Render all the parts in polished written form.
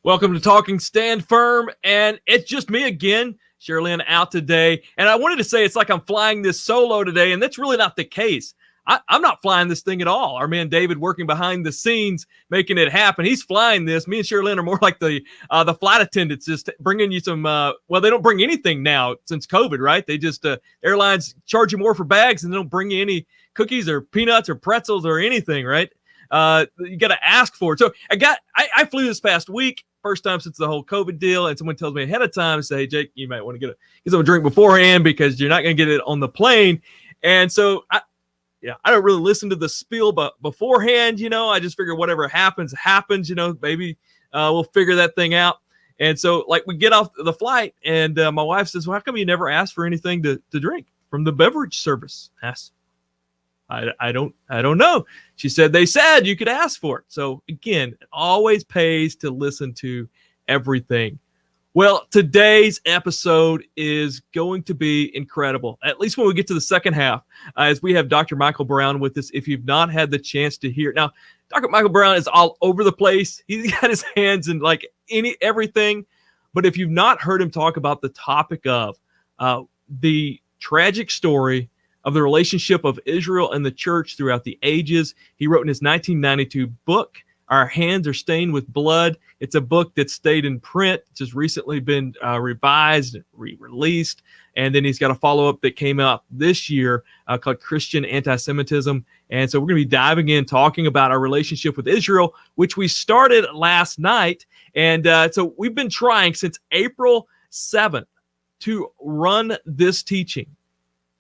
Welcome to Talking Stand Firm, and it's just me again, Cherrilynn, out today. And I wanted to say it's like I'm flying this solo today, and that's really not the case. I'm not flying this thing at all. Our man David working behind the scenes, making it happen. He's flying this. Me and Cherrilynn are more like the flight attendants, just bringing you some. Well, they don't bring anything now since COVID, right? They just airlines charge you more for bags, and they don't bring you any cookies or peanuts or pretzels or anything, right? You got to ask for it. So I flew this past week. First time since the whole COVID deal, and someone tells me ahead of time, say, hey, Jake, you might want to get some drink beforehand because you're not going to get it on the plane. And so I don't really listen to the spiel, but beforehand, I just figure whatever happens, maybe we'll figure that thing out. And so like we get off the flight, and my wife says, well, how come you never asked for anything to drink from the beverage service? I don't know. She said, they said you could ask for it. So again, it always pays to listen to everything. Well, today's episode is going to be incredible, at least when we get to the second half, as we have Dr. Michael Brown with us. If you've not had the chance to hear it. Now, Dr. Michael Brown is all over the place. He's got his hands in like everything. But if you've not heard him talk about the topic of the tragic story of the relationship of Israel and the church throughout the ages. He wrote in his 1992 book, Our Hands Are Stained with Blood. It's a book that stayed in print, just recently been revised, re-released. And then he's got a follow-up that came out this year called Christian Anti-Semitism. And so we're going to be diving in, talking about our relationship with Israel, which we started last night. And so we've been trying since April 7th to run this teaching.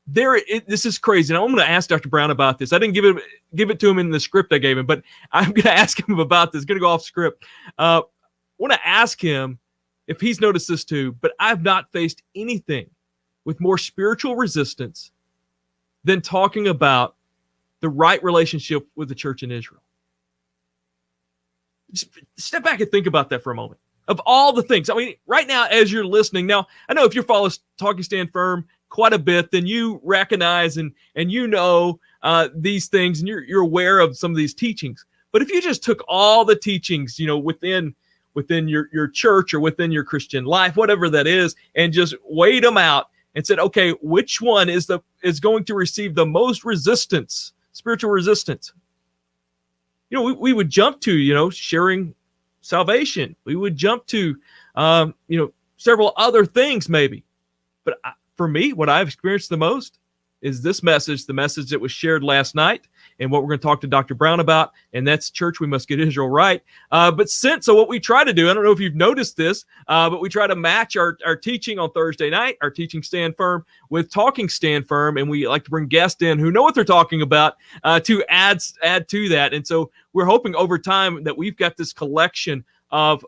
This is crazy. And I'm going to ask Dr. Brown about this. I didn't give it to him in the script I gave him, but I'm going to ask him about this. Going to go off script. I want to ask him if he's noticed this too, but I've not faced anything with more spiritual resistance than talking about the right relationship with the church in Israel. Just step back and think about that for a moment. Of all the things, I mean, right now, as you're listening, now, I know if you follow Talking Stand Firm quite a bit, then you recognize and these things, and you're aware of some of these teachings. But if you just took all the teachings, within your church or within your Christian life, whatever that is, and just weighed them out and said, okay, which one is going to receive the most resistance, spiritual resistance? We would jump to, sharing salvation. We would jump to, several other things maybe. But for me, what I've experienced the most is this message, the message that was shared last night, and what we're going to talk to Dr. Brown about, and that's church, we must get Israel right. So what we try to do, I don't know if you've noticed this, but we try to match our teaching on Thursday night, our teaching Stand Firm, with Talking Stand Firm, and we like to bring guests in who know what they're talking about to add to that. And so we're hoping over time that we've got this collection of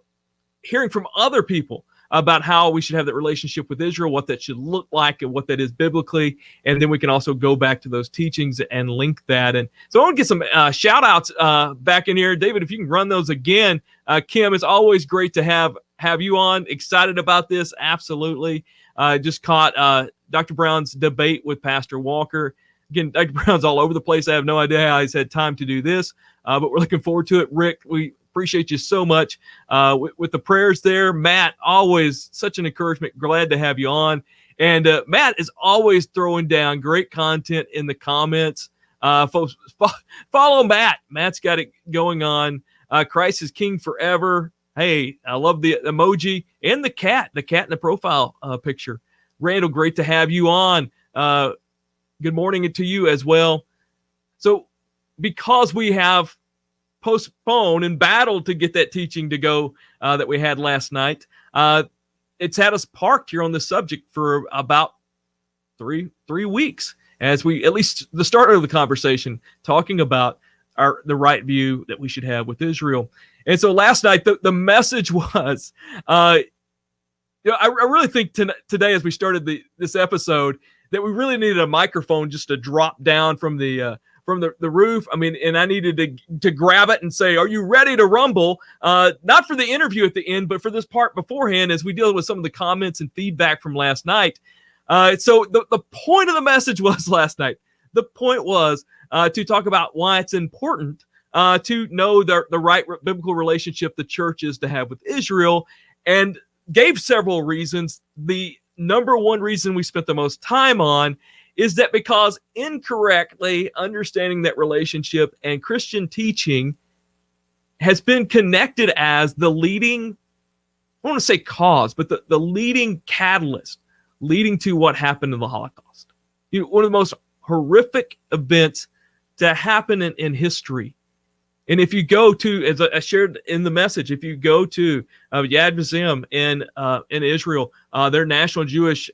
hearing from other people about how we should have that relationship with Israel, what that should look like, and what that is biblically. And then we can also go back to those teachings and link that. And so I want to get some shout outs back in here. David, if you can run those again. Kim, it's always great to have you on. Excited about this. Absolutely. Just caught Dr. Brown's debate with Pastor Walker. Again, Dr. Brown's all over the place. I have no idea how he's had time to do this, but we're looking forward to it. Rick, we appreciate you so much with the prayers there. Matt, always such an encouragement. Glad to have you on. And Matt is always throwing down great content in the comments. Folks, follow Matt. Matt's got it going on. Christ is King forever. Hey, I love the emoji and the cat in the profile picture. Randall, great to have you on. Good morning to you as well. So because we have postponed and battled to get that teaching to go that we had last night, it's had us parked here on the subject for about three weeks, as we, at least the start of the conversation, talking about the right view that we should have with Israel. And so last night the message was, I really think today, as we started this episode, that we really needed a microphone just to drop down from the roof. I mean, and I needed to grab it and say, are you ready to rumble? Not for the interview at the end, but for this part beforehand, as we deal with some of the comments and feedback from last night. So the point of the message was last night, the point was to talk about why it's important to know the right biblical relationship the church is to have with Israel, and gave several reasons. The number one reason we spent the most time on is that because incorrectly understanding that relationship and Christian teaching has been connected as the leading, I don't want to say cause, but the leading catalyst leading to what happened in the Holocaust. One of the most horrific events to happen in history. And if you go to, as I shared in the message, if you go to Yad Vashem in Israel, their National Jewish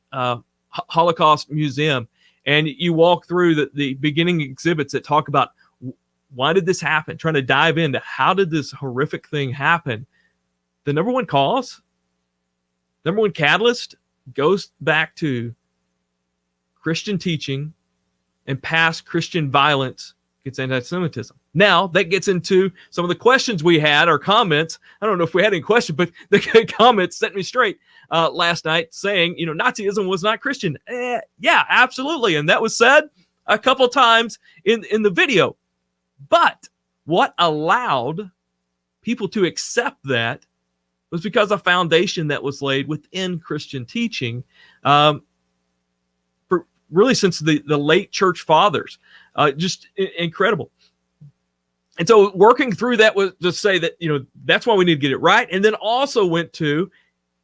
Holocaust Museum, and you walk through the beginning exhibits that talk about why did this happen, trying to dive into how did this horrific thing happen, the number one cause, number one catalyst goes back to Christian teaching and past Christian violence against anti-Semitism. Now, that gets into some of the questions we had, or comments. I don't know if we had any questions, but the comments set me straight last night saying, Nazism was not Christian. Yeah, absolutely. And that was said a couple times in the video. But what allowed people to accept that was because of a foundation that was laid within Christian teaching, really since the late church fathers. Just incredible. And so working through that was to say that, that's why we need to get it right. And then also went to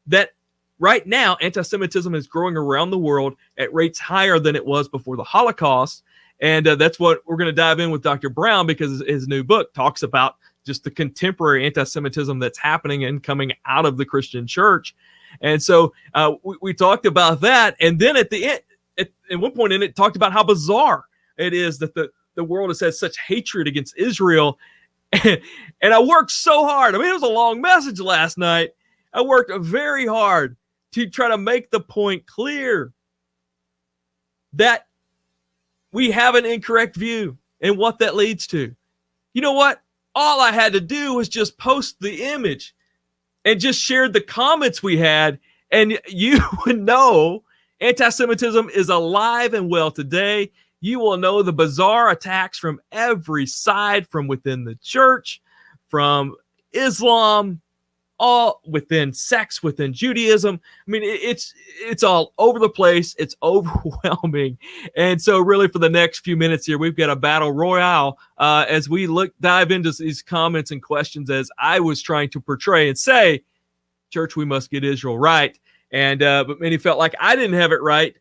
that right now, anti-Semitism is growing around the world at rates higher than it was before the Holocaust. And that's what we're going to dive in with Dr. Brown, because his new book talks about just the contemporary anti-Semitism that's happening and coming out of the Christian church. And so we talked about that. And then at the end, at one point in it, talked about how bizarre it is that the world has had such hatred against Israel. And I worked so hard. I mean, it was a long message last night. I worked very hard to try to make the point clear that we have an incorrect view and what that leads to. You know what? All I had to do was just post the image and just share the comments we had, and you would know anti-Semitism is alive and well today. You will know the bizarre attacks from every side, from within the church, from Islam, all within sects, within Judaism. I mean, it's all over the place. It's overwhelming. And so really for the next few minutes here, we've got a battle royale as we dive into these comments and questions, as I was trying to portray and say, church, we must get Israel right. And but many felt like I didn't have it right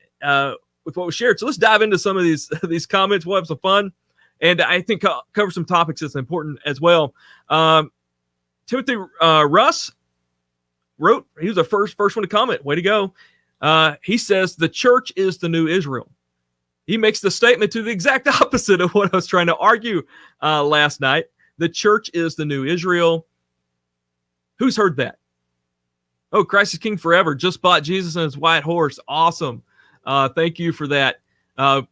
with what was shared. So let's dive into some of these comments. We'll have some fun. And I think cover some topics that's important as well. Timothy Russ wrote, he was the first one to comment. Way to go. He says, the church is the new Israel. He makes the statement to the exact opposite of what I was trying to argue last night. The church is the new Israel. Who's heard that? Oh, Christ is King forever. Just bought Jesus and his white horse. Awesome. Thank you for that. I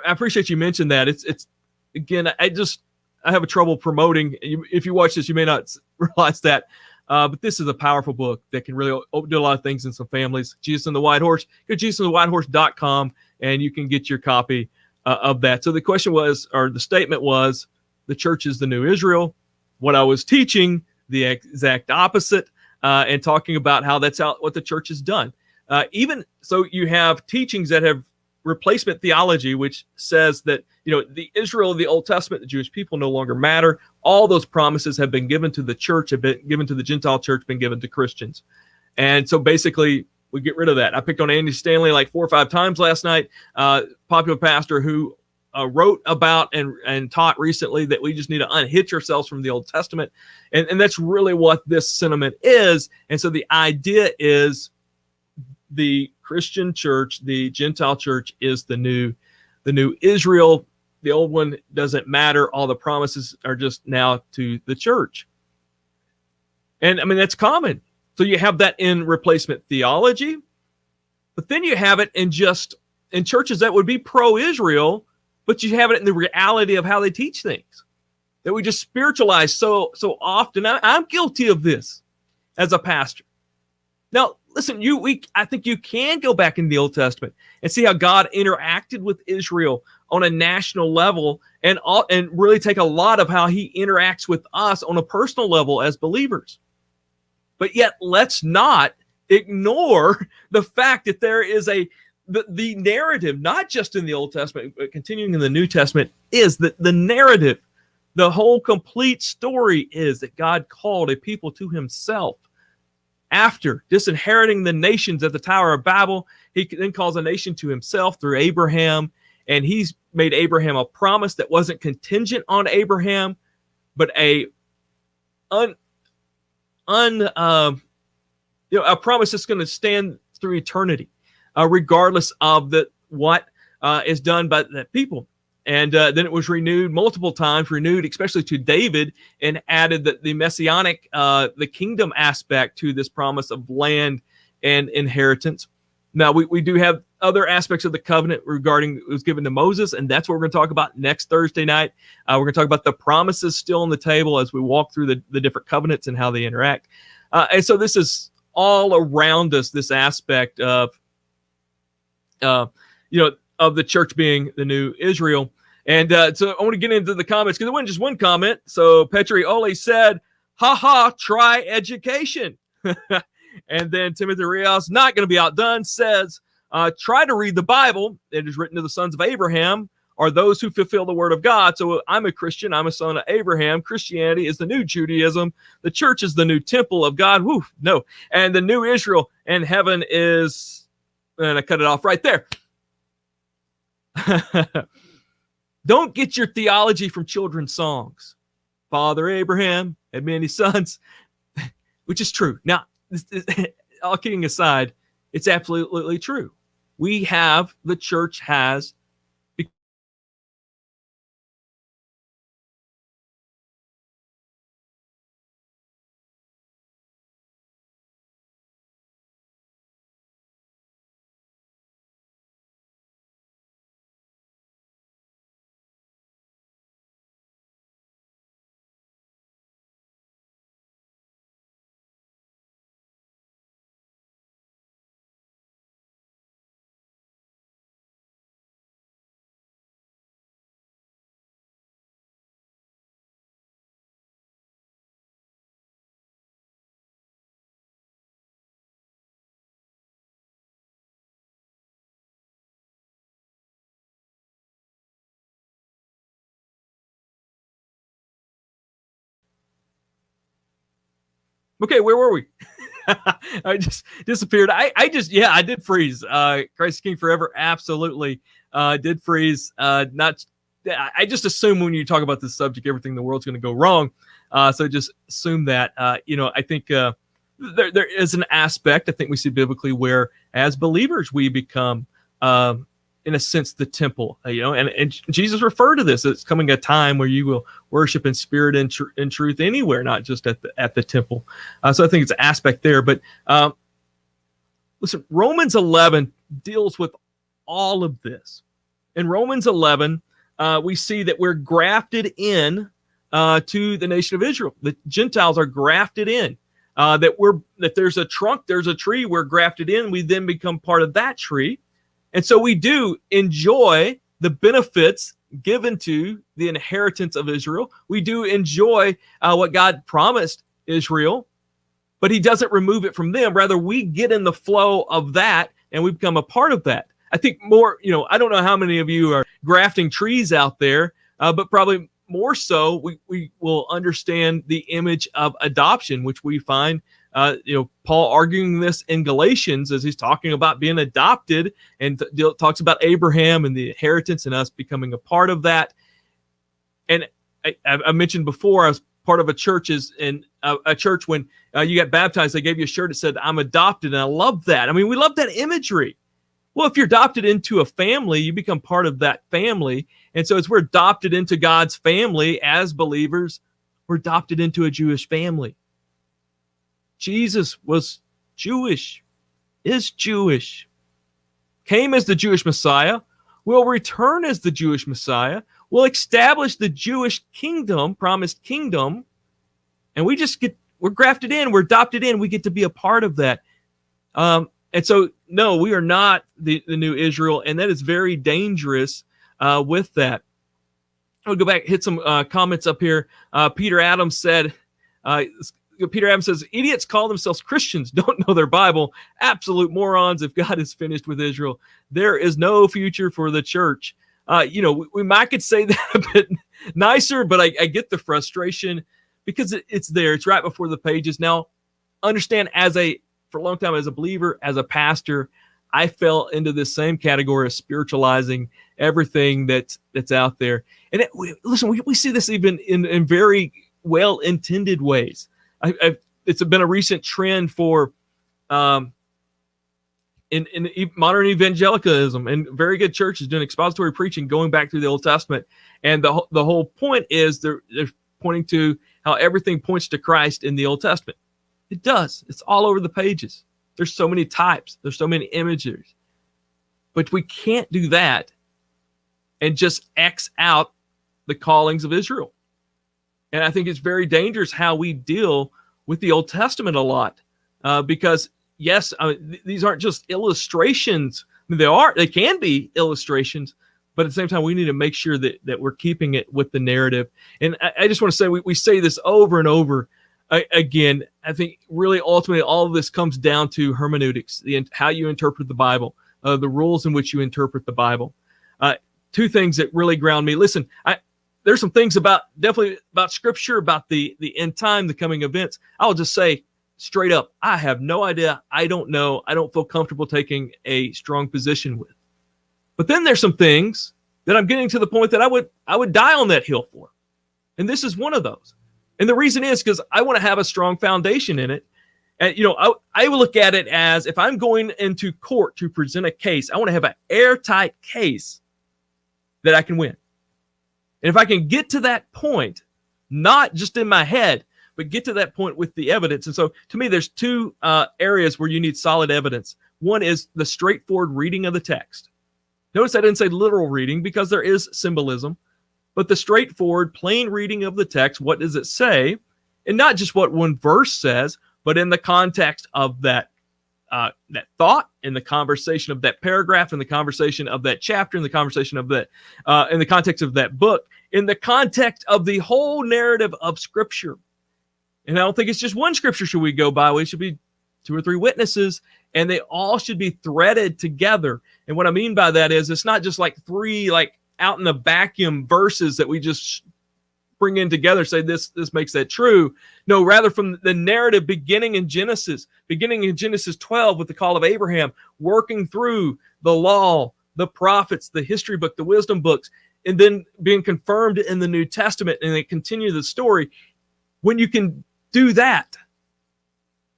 appreciate you mentioned that. It's again, I have a trouble promoting. If you watch this, you may not realize that. But this is a powerful book that can really do a lot of things in some families. Jesus and the White Horse. Go to JesusandTheWhiteHorse.com and you can get your copy of that. So the question was, or the statement was, the church is the new Israel. What I was teaching, the exact opposite, and talking about how that's what the church has done. Even so, you have teachings that have replacement theology, which says that, the Israel of the Old Testament, the Jewish people, no longer matter. All those promises have been given to the church, have been given to the Gentile church, been given to Christians. And so basically we get rid of that. I picked on Andy Stanley like 4 or 5 times last night, popular pastor who wrote about and taught recently that we just need to unhitch ourselves from the Old Testament. And that's really what this sentiment is. And so the idea is the Christian church, the Gentile church, is the new Israel. The old one doesn't matter. All the promises are just now to the church. And I mean, that's common. So you have that in replacement theology, but then you have it in churches that would be pro-Israel, but you have it in the reality of how they teach things, that we just spiritualize so often. I'm guilty of this as a pastor. Now, listen, I think you can go back in the Old Testament and see how God interacted with Israel on a national level, and really take a lot of how he interacts with us on a personal level as believers. But yet, let's not ignore the fact that there is the narrative, not just in the Old Testament, but continuing in the New Testament, is that the narrative, the whole complete story is that God called a people to himself. After disinheriting the nations at the Tower of Babel, he then calls a nation to himself through Abraham, and he's made Abraham a promise that wasn't contingent on Abraham, but a promise that's going to stand through eternity, regardless of what is done by the people. And then it was renewed multiple times, especially to David, and added the Messianic, the kingdom aspect to this promise of land and inheritance. Now, we do have other aspects of the covenant regarding it was given to Moses, and that's what we're going to talk about next Thursday night. We're going to talk about the promises still on the table as we walk through the different covenants and how they interact. And so this is all around us, this aspect of, of the church being the new Israel. And so I want to get into the comments, because it wasn't just one comment. So Petri Ole said, try education. And then Timothy Rios, not going to be outdone, says, try to read the Bible. It is written to the sons of Abraham, are those who fulfill the word of God. So I'm a Christian. I'm a son of Abraham. Christianity is the new Judaism. The church is the new temple of God. Woo, no. And the new Israel, and heaven is, and I cut it off right there. Don't get your theology from children's songs. Father Abraham had many sons, which is true. Now, all kidding aside, it's absolutely true. The church has. Okay, where were we? I just disappeared. I did freeze. Christ King Forever absolutely did freeze. I just assume when you talk about this subject, everything in the world's going to go wrong. So just assume that. I think there is an aspect, I think we see biblically, where as believers we become, in a sense, the temple. And Jesus referred to this. It's coming a time where you will worship in spirit and in truth anywhere, not just at the temple. So I think it's an aspect there. But listen, Romans 11 deals with all of this. In Romans 11, we see that we're grafted in to the nation of Israel. The Gentiles are grafted in. That there's a trunk, there's a tree, we're grafted in. We then become part of that tree. And so we do enjoy the benefits given to the inheritance of Israel. We do enjoy what God promised Israel, but he doesn't remove it from them. Rather, we get in the flow of that, and we become a part of that. I think more, I don't know how many of you are grafting trees out there, but probably more so, we will understand the image of adoption, which we find Paul arguing this in Galatians as he's talking about being adopted, and talks about Abraham and the inheritance and us becoming a part of that. And I mentioned before, I was part of a church a church when you got baptized, they gave you a shirt that said, I'm adopted. And I love that. I mean, we love that imagery. Well, if you're adopted into a family, you become part of that family. And so as we're adopted into God's family as believers, we're adopted into a Jewish family. Jesus was Jewish, is Jewish, came as the Jewish Messiah, will return as the Jewish Messiah, will establish the Jewish kingdom, promised kingdom, and we're grafted in, we're adopted in, we get to be a part of that. And so, no, we are not the new Israel, and that is very dangerous with that. I'll go back, hit some comments up here. Peter Adams said, Peter Adams says, idiots call themselves Christians, don't know their Bible. Absolute morons. If God is finished with Israel, there is no future for the church. We might could say that a bit nicer, but I get the frustration because it's there. It's right before the pages. Now, understand, for a long time as a believer, as a pastor, I fell into this same category of spiritualizing everything that's out there. And we see this even in very well-intended ways. It's been a recent trend for in modern evangelicalism, and very good churches doing expository preaching, going back through the Old Testament. And the whole point is they're pointing to how everything points to Christ in the Old Testament. It does. It's all over the pages. There's so many types. There's so many images. But we can't do that and just X out the callings of Israel. And I think it's very dangerous how we deal with the Old Testament a lot, because yes, these aren't just illustrations. I mean, they can be illustrations, but at the same time, we need to make sure that we're keeping it with the narrative. And I just want to say, we say this over and over again. I think really ultimately all of this comes down to hermeneutics, how you interpret the Bible, the rules in which you interpret the Bible. Two things that really ground me. Listen, there's some things definitely about Scripture, about the end time, the coming events. I'll just say straight up, I have no idea. I don't know. I don't feel comfortable taking a strong position with. But then there's some things that I'm getting to the point that I would die on that hill for. And this is one of those. And the reason is because I want to have a strong foundation in it. And, I will look at it as, if I'm going into court to present a case, I want to have an airtight case that I can win. And if I can get to that point, not just in my head, but get to that point with the evidence. And so to me, there's two areas where you need solid evidence. One is the straightforward reading of the text. Notice I didn't say literal reading because there is symbolism, but the straightforward, plain reading of the text. What does it say? And not just what one verse says, but in the context of that thought, in the conversation of that paragraph, in the conversation of that chapter, in the conversation of that, in the context of that book, in the context of the whole narrative of Scripture. And I don't think it's just one Scripture should we go by. We should be 2 or 3 witnesses, and they all should be threaded together. And what I mean by that is, it's not just like 3 out in the vacuum verses that we just bring in together, say this makes that true. No, rather from the narrative beginning in Genesis 12 with the call of Abraham, working through the law, the prophets, the history book, the wisdom books, and then being confirmed in the New Testament, and they continue the story. When you can do that,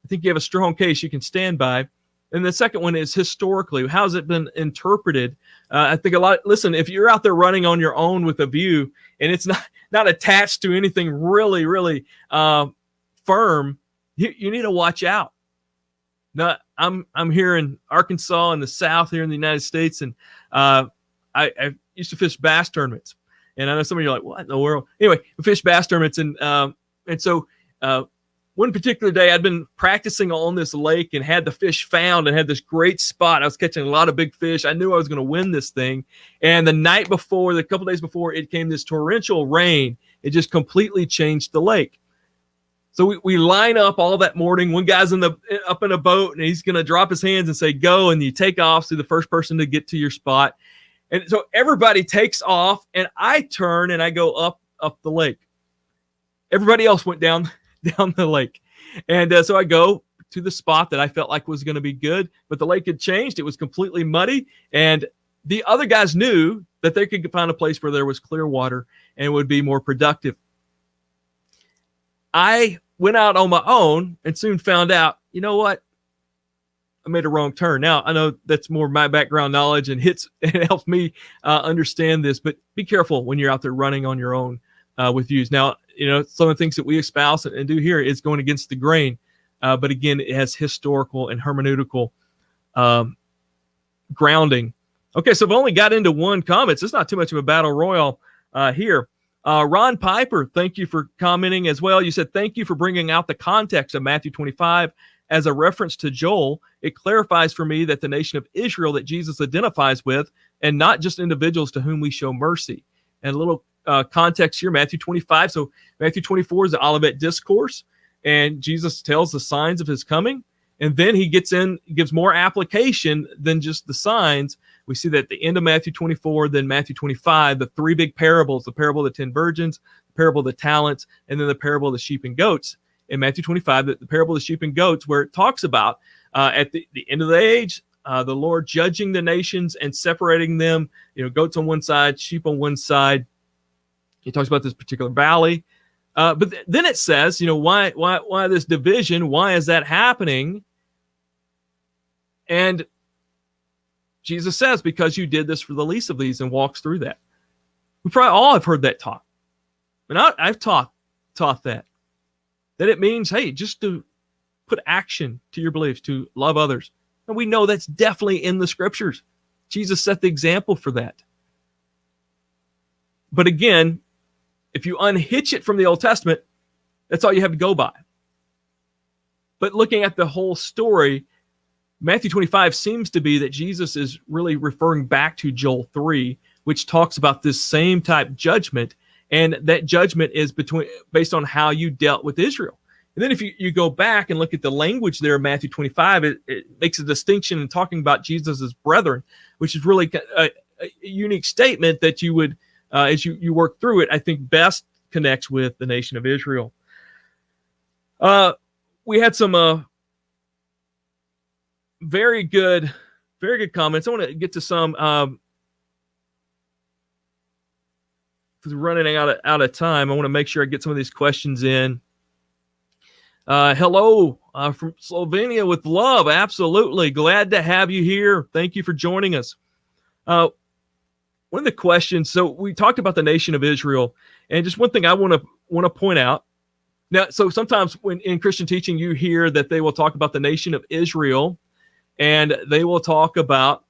I think you have a strong case you can stand by. And the second one is historically. How has it been interpreted? I think listen, if you're out there running on your own with a view and it's not attached to anything really, really firm, you need to watch out. Now, I'm here in Arkansas in the South here in the United States, and I used to fish bass tournaments. And I know some of you are like, what in the world? Anyway, we fish bass tournaments, and so one particular day, I'd been practicing on this lake and had the fish found and had this great spot. I was catching a lot of big fish. I knew I was going to win this thing. And the couple days before, it came this torrential rain. It just completely changed the lake. So we line up all that morning. One guy's up in a boat, and he's going to drop his hands and say, go. And you take off to the first person to get to your spot. And so everybody takes off, and I turn and I go up the lake. Everybody else went down the lake. And so I go to the spot that I felt like was going to be good, but the lake had changed. It was completely muddy. And the other guys knew that they could find a place where there was clear water and would be more productive. I went out on my own and soon found out, you know what? I made a wrong turn. Now, I know that's more my background knowledge and it helps me understand this, but be careful when you're out there running on your own with views. Now, some of the things that we espouse and do here is going against the grain. But again, it has historical and hermeneutical grounding. Okay, so I've only got into one comment. So it's not too much of a battle royal here. Ron Piper, thank you for commenting as well. You said, thank you for bringing out the context of Matthew 25 as a reference to Joel, it clarifies for me that the nation of Israel that Jesus identifies with, and not just individuals to whom we show mercy. And a little context here, Matthew 25. So Matthew 24 is the Olivet Discourse, and Jesus tells the signs of his coming. And then he gives more application than just the signs. We see that at the end of Matthew 24, then Matthew 25, the three big parables, the parable of the 10 virgins, the parable of the talents, and then the parable of the sheep and goats. In Matthew 25, the parable of the sheep and goats, where it talks about at the end of the age, the Lord judging the nations and separating them, goats on one side, sheep on one side. He talks about this particular valley. But then it says, why this division? Why is that happening? And Jesus says, because you did this for the least of these, and walks through that. We probably all have heard that taught. And I've taught that it means, hey, just to put action to your beliefs, to love others. And we know that's definitely in the scriptures. Jesus set the example for that. But again, if you unhitch it from the Old Testament, that's all you have to go by. But looking at the whole story, Matthew 25 seems to be that Jesus is really referring back to Joel 3, which talks about this same type judgment, and that judgment is based on how you dealt with Israel. And then if you go back and look at the language there in Matthew 25, it makes a distinction in talking about Jesus as brethren, which is really a unique statement that you would, as you work through it, I think best connects with the nation of Israel. We had some very good comments. I want to get to some. Running out of time, I want to make sure I get some of these questions in. Hello from Slovenia with love. Absolutely. Glad to have you here. Thank you for joining us. One of the questions, so we talked about the nation of Israel, and just one thing I want to point out. Now, so sometimes when in Christian teaching, you hear that they will talk about the nation of Israel, and they will talk about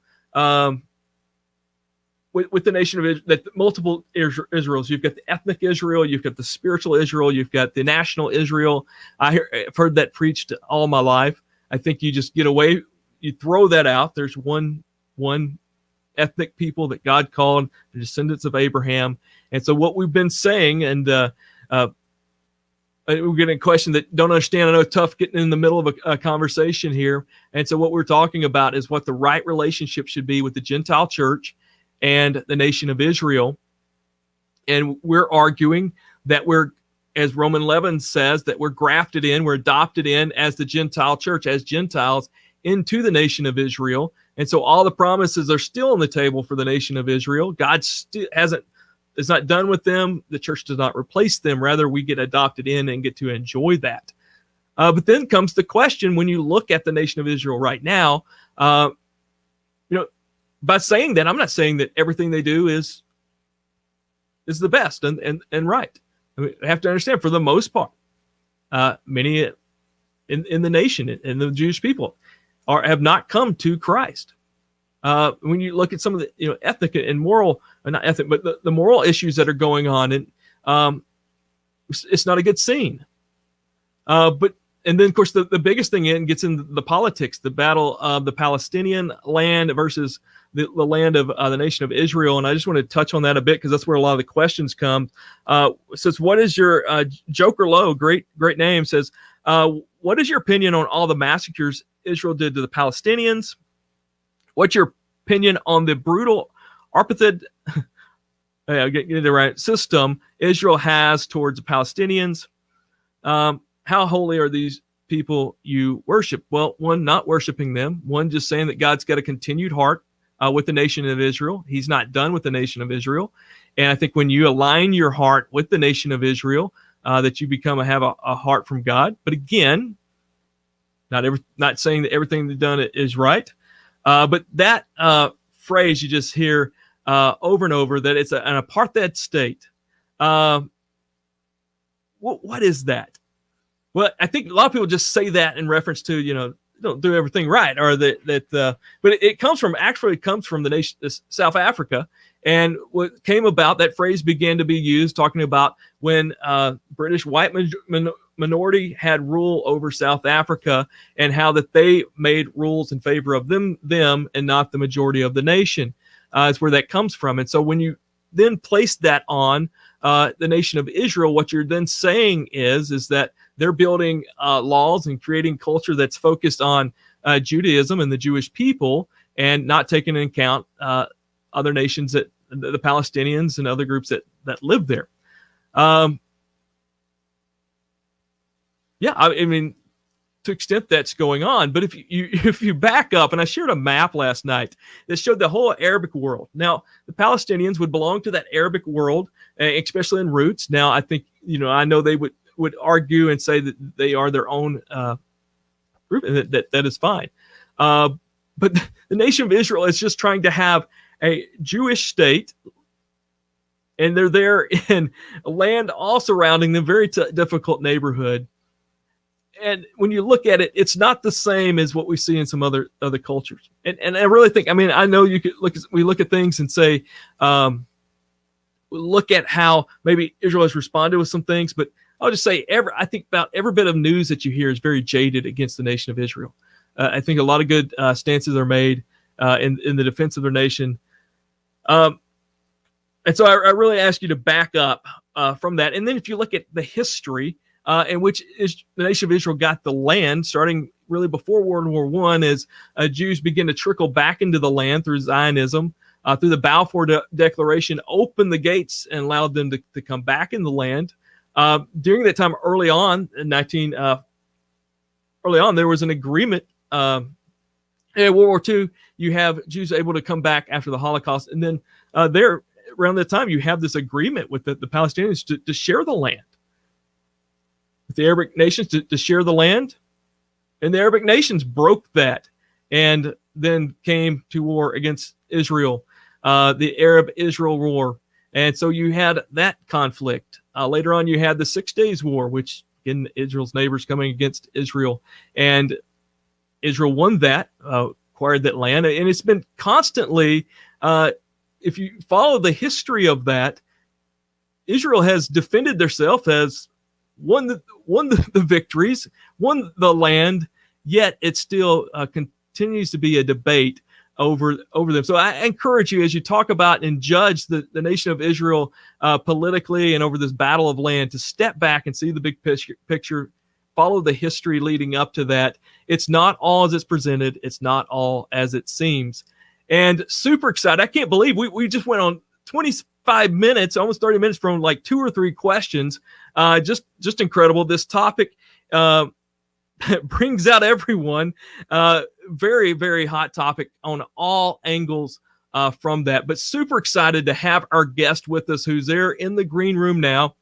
with the nation of Israel, that multiple Israels. You've got the ethnic Israel, you've got the spiritual Israel, you've got the national Israel. I've heard that preached all my life. I think you just get away, you throw that out. There's one ethnic people that God called the descendants of Abraham. And so what we've been saying, and we're getting a question that don't understand. I know it's tough getting in the middle of a conversation here. And so what we're talking about is what the right relationship should be with the Gentile Church and the nation of Israel. And we're arguing that we're, as Roman 11 says, that we're grafted in, we're adopted in as the Gentile Church, as Gentiles, into the nation of Israel. And so all the promises are still on the table for the nation of Israel. God still is not done with them. The church does not replace them. Rather, we get adopted in and get to enjoy that. But then comes the question, when you look at the nation of Israel right now, by saying that, I'm not saying that everything they do is the best and right. I mean, I have to understand, for the most part, many in the nation and the Jewish people have not come to Christ. When you look at some of the ethnic and moral, not ethnic, but the moral issues that are going on, and it's not a good scene. And then, of course, the biggest thing gets into the politics, the battle of the Palestinian land versus the land of the nation of Israel. And I just want to touch on that a bit, because that's where a lot of the questions come. Says, what is your, Joker Low, great name, says, what is your opinion on all the massacres Israel did to the Palestinians? What's your opinion on the brutal apartheid get the right system Israel has towards the Palestinians? How holy are these people you worship? Well, one, not worshiping them. One, just saying that God's got a continued heart with the nation of Israel. He's not done with the nation of Israel. And I think when you align your heart with the nation of Israel, that you have a heart from God. But again, not saying that everything they've done is right. But that phrase you just hear over and over, that it's an apartheid state. What is that? Well, I think a lot of people just say that in reference to, don't do everything right, or but it comes from the nation, South Africa. And what came about, that phrase began to be used talking about when British white minority had rule over South Africa, and how that they made rules in favor of them and not the majority of the nation. Is where that comes from. And so when you then place that on the nation of Israel, what you're then saying is that they're building laws and creating culture that's focused on Judaism and the Jewish people, and not taking into account other nations, that the Palestinians and other groups that live there. I mean, to extent that's going on. But if you back up, and I shared a map last night that showed the whole Arabic world. Now, the Palestinians would belong to that Arabic world, especially in roots. Now, I think, I know they would argue and say that they are their own group, and that is fine. But the nation of Israel is just trying to have a Jewish state, and they're there in land all surrounding them, very difficult neighborhood. And when you look at it, it's not the same as what we see in some other cultures. And I really think, I know you could we look at things and say, look at how maybe Israel has responded with some things, but I'll just say I think about every bit of news that you hear is very jaded against the nation of Israel. I think a lot of good stances are made in the defense of their nation. And so I really ask you to back up from that. And then if you look at the history, in which the nation of Israel got the land, starting really before World War I, as Jews begin to trickle back into the land through Zionism, through the Balfour Declaration, opened the gates and allowed them to come back in the land. During that time, early on, there was an agreement. In World War II, you have Jews able to come back after the Holocaust, and then around that time, you have this agreement with the Palestinians to share the land with the Arabic nations, to share the land. And the Arabic nations broke that and then came to war against Israel, the Arab-Israel War. And so you had that conflict. Later on, you had the 6 Days War, which, again, Israel's neighbors coming against Israel. And Israel won that, acquired that land. And it's been constantly, if you follow the history of that, Israel has defended themselves, has won the victories, won the land, yet it still continues to be a debate over them. So I encourage you, as you talk about and judge the nation of Israel politically and over this battle of land, to step back and see the big picture, follow the history leading up to that. It's not all as it's presented. It's not all as it seems. And super excited. I can't believe we just went on 25 minutes, almost 30 minutes, from like 2 or 3 questions. Just incredible. This topic brings out everyone. Very, very hot topic on all angles from that. But super excited to have our guest with us, who's there in the green room now.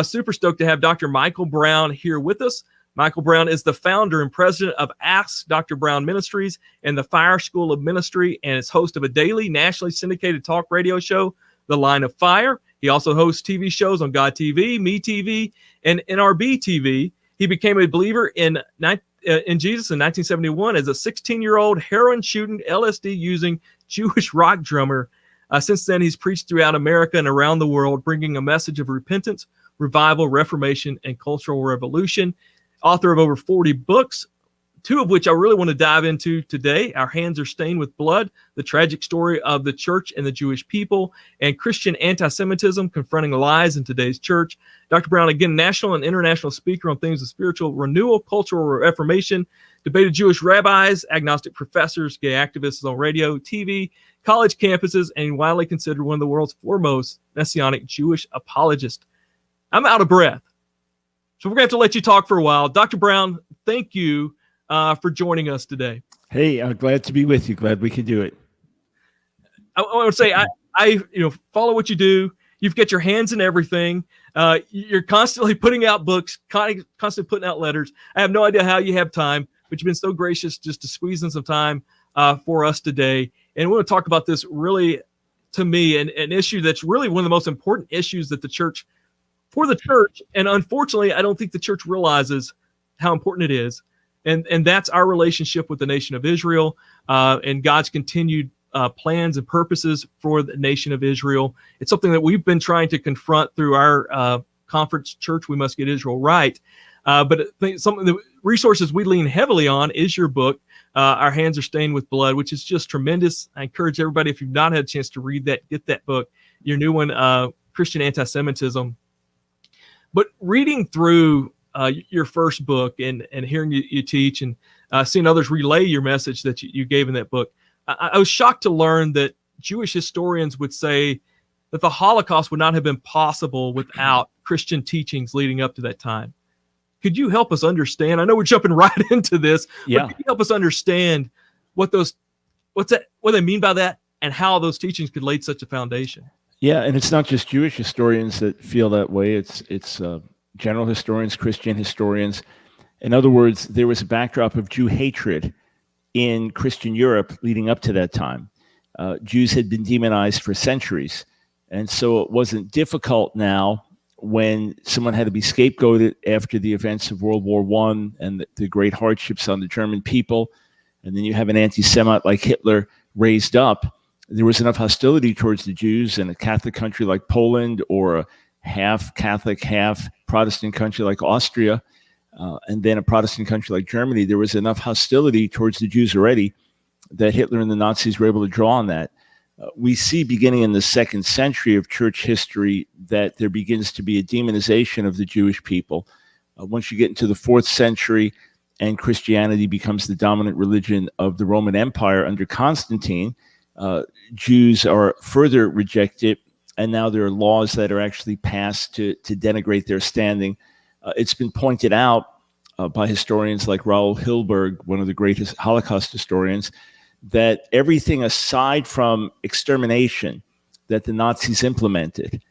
Super stoked to have Dr. Michael Brown here with us. Michael Brown is the founder and president of AskDrBrown Ministries and the Fire School of Ministry, and is host of a daily nationally syndicated talk radio show, The Line of Fire. He also hosts TV shows on God TV, METV, and NRBTV. He became a believer in Jesus in 1971 as a 16-year-old heroin-shooting, LSD-using Jewish rock drummer. Since then, he's preached throughout America and around the world, bringing a message of repentance, revival, reformation, and cultural revolution. Author of over 40 books, 2 of which I really want to dive into today: Our Hands Are Stained with Blood, the tragic story of the church and the Jewish people, and Christian Anti-Semitism, confronting lies in today's church. Dr. Brown, again, national and international speaker on things of spiritual renewal, cultural reformation, debated Jewish rabbis, agnostic professors, gay activists on radio, TV, college campuses, and widely considered one of the world's foremost Messianic Jewish apologists. I'm out of breath, so we're going to have to let you talk for a while. Dr. Brown, thank you for joining us today. Hey, I'm glad to be with you. Glad we could do it. I want to say I follow what you do. You've got your hands in everything. You're constantly putting out books, constantly putting out letters. I have no idea how you have time, but you've been so gracious just to squeeze in some time for us today. And we want to talk about this, really, to me, an issue that's really one of the most important issues that the church, and unfortunately, I don't think the church realizes how important it is. And that's our relationship with the nation of Israel, and God's continued plans and purposes for the nation of Israel. It's something that we've been trying to confront through our conference, Church We Must Get Israel Right. But I think some of the resources we lean heavily on is your book, Our Hands Are Stained with Blood, which is just tremendous. I encourage everybody, if you've not had a chance to read that, get that book. Your new one, Christian Anti-Semitism. But reading through your first book and hearing you teach and seeing others relay your message that you gave in that book, I was shocked to learn that Jewish historians would say that the Holocaust would not have been possible without Christian teachings leading up to that time. Could you help us understand? I know we're jumping right into this, but could you help us understand what they mean by that and how those teachings could lay such a foundation? Yeah, and it's not just Jewish historians that feel that way. It's general historians, Christian historians. In other words, there was a backdrop of Jew hatred in Christian Europe leading up to that time. Jews had been demonized for centuries, and so it wasn't difficult now when someone had to be scapegoated after the events of World War I and the great hardships on the German people, and then you have an anti-Semite like Hitler raised up. There was enough hostility towards the Jews in a Catholic country like Poland or a half Catholic, half Protestant country like Austria, and then a Protestant country like Germany. There was enough hostility towards the Jews already that Hitler and the Nazis were able to draw on that. We see beginning in the 2nd century of church history that there begins to be a demonization of the Jewish people. Once you get into the 4th century and Christianity becomes the dominant religion of the Roman Empire under Constantine, Jews are further rejected, and now there are laws that are actually passed to denigrate their standing. It's been pointed out by historians like Raoul Hilberg, one of the greatest Holocaust historians, that everything aside from extermination that the Nazis implemented,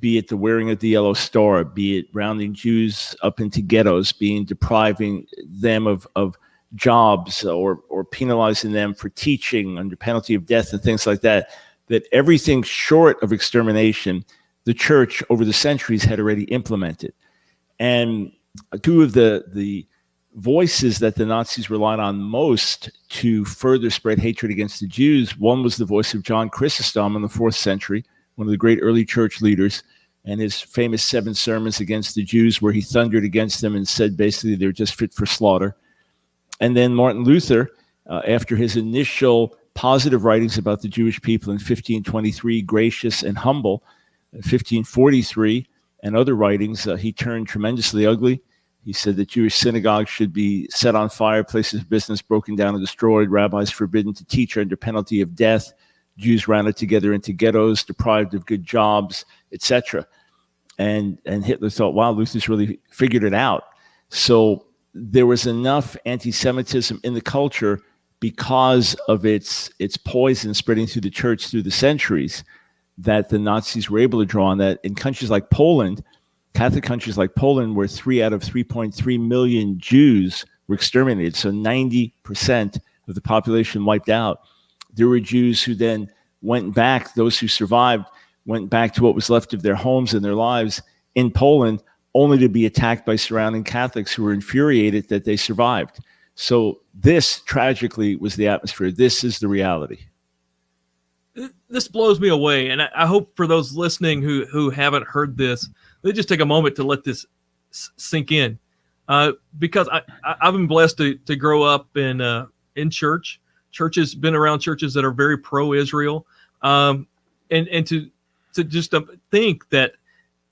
be it the wearing of the yellow star, be it rounding Jews up into ghettos, depriving them of jobs or penalizing them for teaching under penalty of death and things like that, that everything short of extermination, the church over the centuries had already implemented. And two of the voices that the Nazis relied on most to further spread hatred against the Jews, one was the voice of John Chrysostom in the 4th century, one of the great early church leaders, and his famous 7 sermons against the Jews where he thundered against them and said basically they're just fit for slaughter. And then Martin Luther, after his initial positive writings about the Jewish people in 1523, Gracious and Humble, 1543, and other writings, he turned tremendously ugly. He said that Jewish synagogues should be set on fire, places of business broken down and destroyed, rabbis forbidden to teach under penalty of death, Jews rounded together into ghettos, deprived of good jobs, etc. And Hitler thought, wow, Luther's really figured it out. So there was enough anti-Semitism in the culture because of its poison spreading through the church through the centuries that the Nazis were able to draw on that. In countries like Poland, Catholic countries like Poland, where 3 out of 3.3 million Jews were exterminated, so 90% of the population wiped out. There were Jews who then went back, those who survived, went back to what was left of their homes and their lives in Poland, only to be attacked by surrounding Catholics who were infuriated that they survived. So this, tragically, was the atmosphere. This is the reality. This blows me away, and I hope for those listening who haven't heard this, they just take a moment to let this sink in, because I've been blessed to grow up in church. Churches, been around churches that are very pro-Israel, and to just think that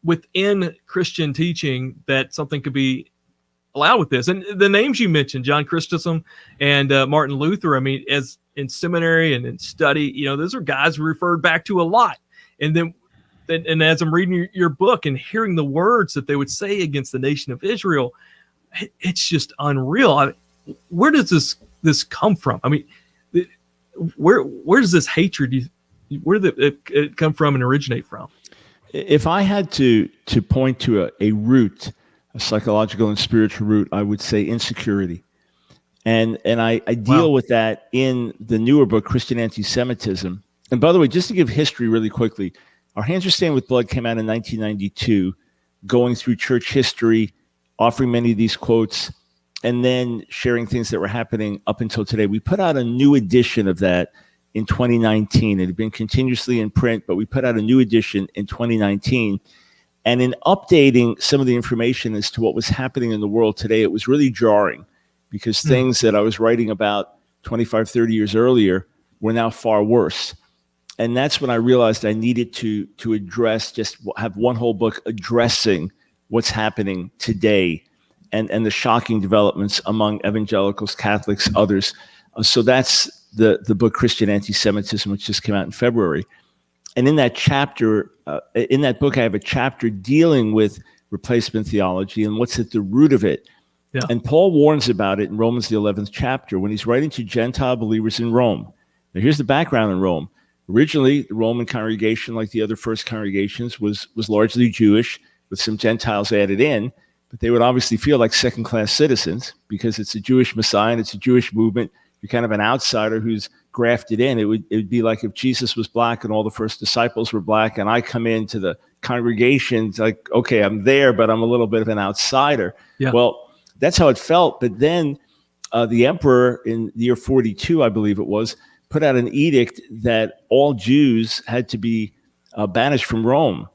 within Christian teaching that something could be allowed with this. And the names you mentioned, John Chrysostom and Martin Luther, I mean, as in seminary and in study, those are guys we referred back to a lot. And then as I'm reading your book and hearing the words that they would say against the nation of Israel, it's just unreal. Where does this come from? I mean, where does this hatred, where did it come from and originate from? If I had to point to a root, a psychological and spiritual root, I would say insecurity. And I deal with that in the newer book, Christian Anti-Semitism. And by the way, just to give history really quickly, Our Hands Are Stained with Blood came out in 1992, going through church history, offering many of these quotes, and then sharing things that were happening up until today. We put out a new edition of that in 2019. It had been continuously in print, but we put out a new edition in 2019. And in updating some of the information as to what was happening in the world today, it was really jarring, because things that I was writing about 25, 30 years earlier were now far worse. And that's when I realized I needed to address, just have one whole book addressing what's happening today and the shocking developments among evangelicals, Catholics, others. So that's the book Christian Anti-Semitism, which just came out in February. And in that chapter, in that book, I have a chapter dealing with replacement theology and what's at the root of it. Yeah. And Paul warns about it in Romans, the 11th chapter, when he's writing to Gentile believers in Rome. Now, here's the background in Rome. Originally, the Roman congregation, like the other first congregations, was largely Jewish, with some Gentiles added in, but they would obviously feel like second-class citizens because it's a Jewish Messiah and it's a Jewish movement. You're kind of an outsider who's grafted in. It would be like if Jesus was black and all the first disciples were black, and I come into the congregation, it's like, okay, I'm there, but I'm a little bit of an outsider. Yeah. Well, that's how it felt. But then the emperor in the year 42, I believe it was, put out an edict that all Jews had to be banished from Rome.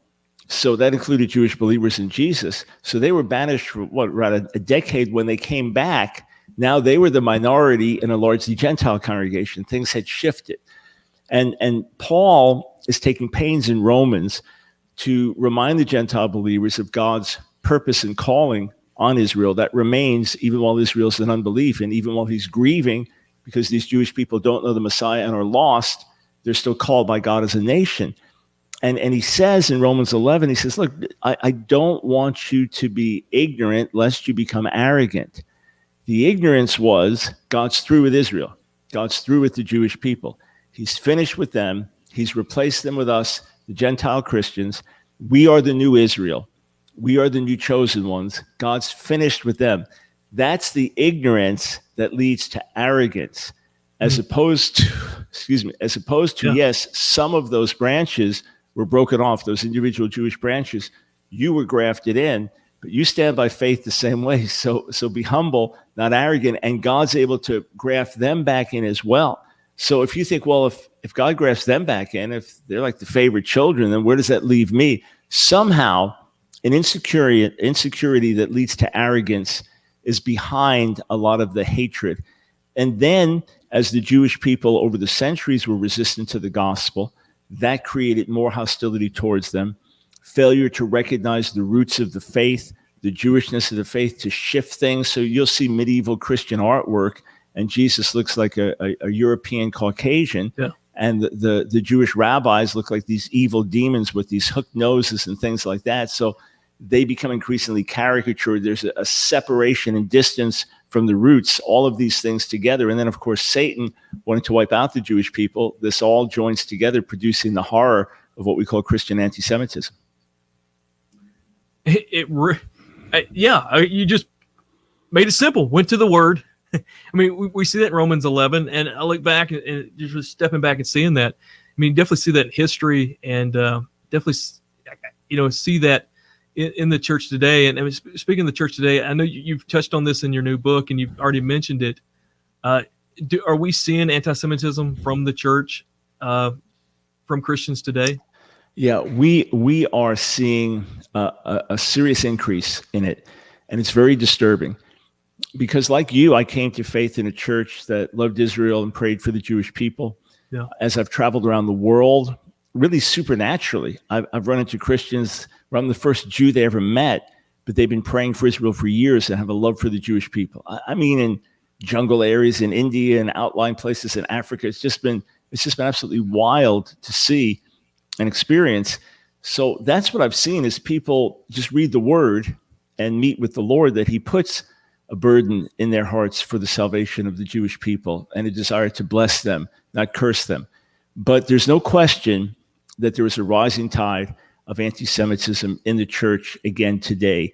So that included Jewish believers in Jesus. So they were banished for around a decade. When they came back, now they were the minority in a largely Gentile congregation. Things had shifted. And Paul is taking pains in Romans to remind the Gentile believers of God's purpose and calling on Israel that remains even while Israel's in unbelief, and even while he's grieving because these Jewish people don't know the Messiah and are lost, they're still called by God as a nation. And he says in Romans 11, he says, look, I don't want you to be ignorant lest you become arrogant. The ignorance was God's through with Israel. God's through with the Jewish people. He's finished with them. He's replaced them with us, the Gentile Christians. We are the new Israel. We are the new chosen ones. God's finished with them. That's the ignorance that leads to arrogance, as opposed to, yes, some of those branches were broken off, those individual Jewish branches. You were grafted in, but you stand by faith the same way. So be humble, not arrogant, and God's able to graft them back in as well. So if you think, well, if God grafts them back in, if they're like the favorite children, then where does that leave me? Somehow, an insecurity that leads to arrogance is behind a lot of the hatred. And then, as the Jewish people over the centuries were resistant to the gospel, that created more hostility towards them, failure to recognize the roots of the faith, the Jewishness of the faith, to shift things. So you'll see medieval Christian artwork, and Jesus looks like a European Caucasian, and the Jewish rabbis look like these evil demons with these hooked noses and things like that. So they become increasingly caricatured. There's a separation and distance from the roots, all of these things together. And then, of course, Satan wanted to wipe out the Jewish people. This all joins together, producing the horror of what we call Christian anti-Semitism. You just made it simple, went to the word. I mean, we see that in Romans 11, and I look back and just stepping back and seeing that. I mean, definitely see that in history, and definitely, see that in the church today. And I mean, speaking of the church today, I know you've touched on this in your new book, and you've already mentioned it. Are we seeing anti-Semitism from the church, from Christians today? Yeah, we are seeing a serious increase in it, and it's very disturbing. Because like you, I came to faith in a church that loved Israel and prayed for the Jewish people. Yeah. As I've traveled around the world, really supernaturally, I've run into Christians where I'm the first Jew they ever met, but they've been praying for Israel for years and have a love for the Jewish people. I mean, in jungle areas in India and outlying places in Africa, it's just been absolutely wild to see and experience. So that's what I've seen is people just read the word and meet with the Lord, that he puts a burden in their hearts for the salvation of the Jewish people and a desire to bless them, not curse them. But there's no question that there is a rising tide of anti-Semitism in the church again today.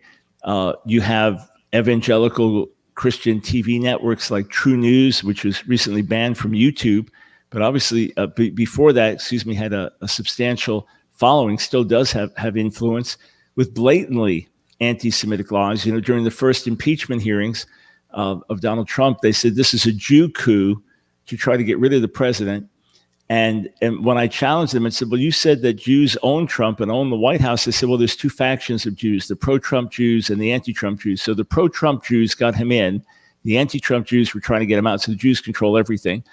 You have evangelical Christian TV networks like True News, which was recently banned from YouTube, but obviously before that, had a substantial following, still does have influence, with blatantly anti-Semitic lies. During the first impeachment hearings of Donald Trump, they said this is a Jew coup to try to get rid of the president. And when I challenged them and said, well, you said that Jews own Trump and own the White House, they said, well, there's two factions of Jews, the pro-Trump Jews and the anti-Trump Jews. So the pro-Trump Jews got him in. The anti-Trump Jews were trying to get him out. So the Jews control everything.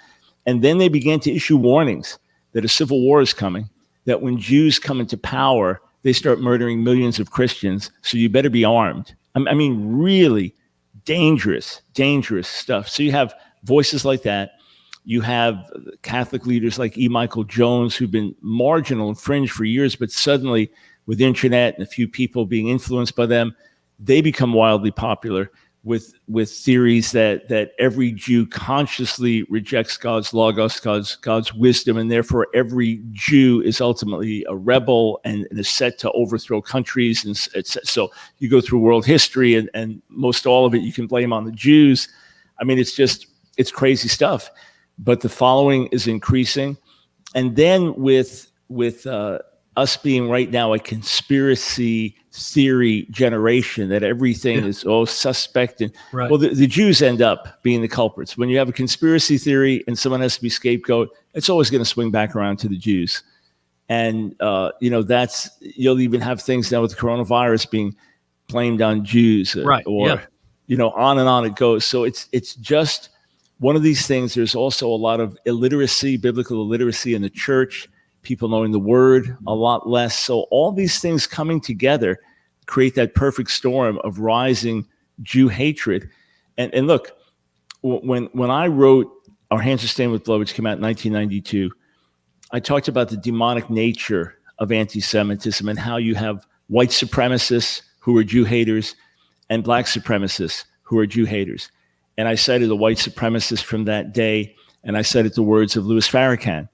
And then they began to issue warnings that a civil war is coming, that when Jews come into power, they start murdering millions of Christians. So you better be armed. I mean, really dangerous stuff. So you have voices like that. You have Catholic leaders like E. Michael Jones, who've been marginal and fringe for years, but suddenly with the internet and a few people being influenced by them, they become wildly popular with theories that every Jew consciously rejects God's logos, God's wisdom, and therefore every Jew is ultimately a rebel and is set to overthrow countries. And so you go through world history, and most all of it you can blame on the Jews. I mean, it's crazy stuff. But the following is increasing. And then with us being right now a conspiracy theory generation, that everything is suspect. And right. Well, the Jews end up being the culprits. When you have a conspiracy theory and someone has to be scapegoat, it's always going to swing back around to the Jews. And, you'll even have things now with the coronavirus being blamed on Jews on and on it goes. So it's just one of these things. There's also a lot of illiteracy, biblical illiteracy in the church, people knowing the word a lot less. So all these things coming together create that perfect storm of rising Jew hatred. And look, when I wrote Our Hands Are Stained with Blood, which came out in 1992, I talked about the demonic nature of anti-Semitism and how you have white supremacists who are Jew haters and black supremacists who are Jew haters. And I cited a white supremacist from that day, and I cited the words of Louis Farrakhan.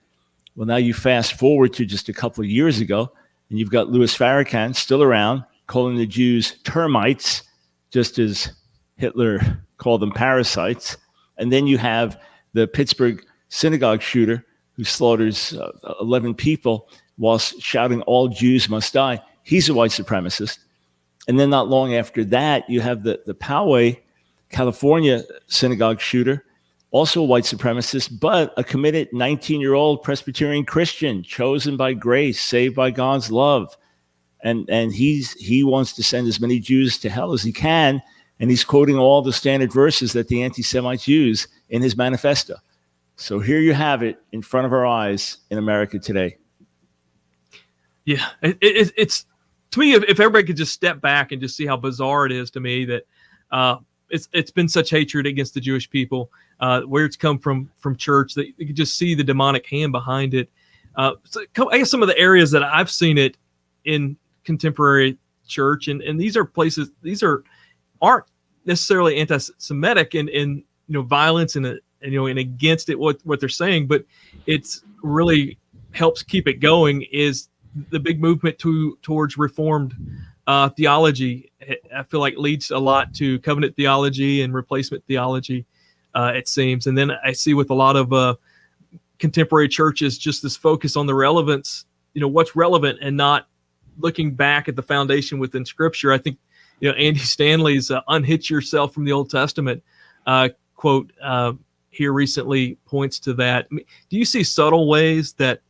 Well, now you fast forward to just a couple of years ago, and you've got Louis Farrakhan still around, calling the Jews termites, just as Hitler called them parasites. And then you have the Pittsburgh synagogue shooter who slaughters 11 people whilst shouting, all Jews must die. He's a white supremacist. And then not long after that, you have the Poway, California synagogue shooter, also a white supremacist, but a committed 19-year-old Presbyterian Christian, chosen by grace, saved by God's love. And he wants to send as many Jews to hell as he can, and he's quoting all the standard verses that the anti-Semites use in his manifesto. So here you have it in front of our eyes in America today. Yeah, it's to me, if everybody could just step back and just see how bizarre it is to me that it's been such hatred against the Jewish people, where it's come from church, that you can just see the demonic hand behind it. So I guess some of the areas that I've seen it in contemporary church, and these are places, aren't necessarily anti-Semitic and violence and against it what they're saying, but it's really helps keep it going is the big movement towards Reformed theology. I feel like leads a lot to covenant theology and replacement theology, it seems. And then I see with a lot of contemporary churches just this focus on the relevance, what's relevant, and not looking back at the foundation within Scripture. I think Andy Stanley's "Unhitch Yourself from the Old Testament" quote here recently points to that. I mean, do you see subtle ways that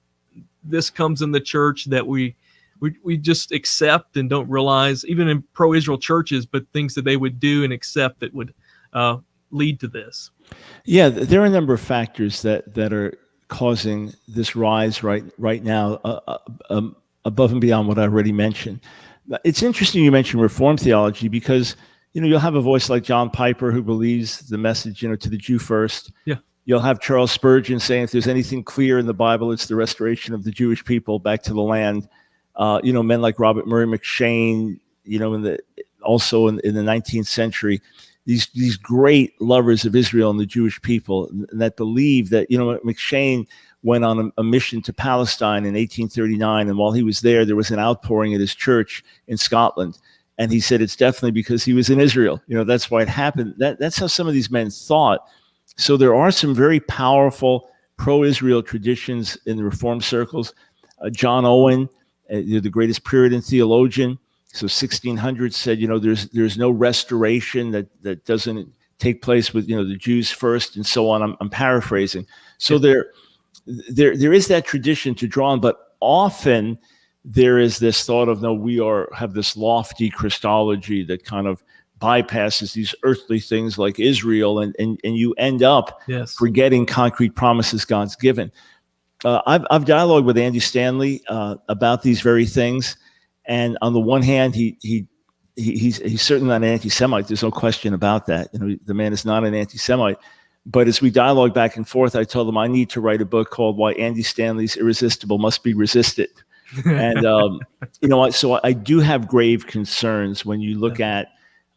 this comes in the church that we just accept and don't realize, even in pro-Israel churches, but things that they would do and accept that would lead to this? Yeah, there are a number of factors that are causing this rise right now, above and beyond what I already mentioned. It's interesting you mentioned Reformed theology because you'll have a voice like John Piper who believes the message to the Jew first. Yeah. You'll have Charles Spurgeon saying if there's anything clear in the Bible, it's the restoration of the Jewish people back to the land. Men like Robert Murray McCheyne, also in the 19th century, these great lovers of Israel and the Jewish people, and that believe that, McCheyne went on a mission to Palestine in 1839, and while he was there was an outpouring at his church in Scotland. And he said it's definitely because he was in Israel. That's why it happened. That's how some of these men thought. So there are some very powerful pro-Israel traditions in the Reformed circles. John Owen, the greatest Puritan theologian, so 1600, said, there's no restoration that doesn't take place with, the Jews first, and so on. I'm paraphrasing. So there is that tradition to draw on, but often there is this thought of, no, have this lofty Christology that kind of bypasses these earthly things like Israel, and you end up forgetting concrete promises God's given. I've dialogued with Andy Stanley about these very things, and on the one hand, he's certainly not an anti-Semite. There's no question about that. The man is not an anti-Semite. But as we dialogue back and forth, I told him I need to write a book called "Why Andy Stanley's Irresistible Must Be Resisted." And so I do have grave concerns when you look at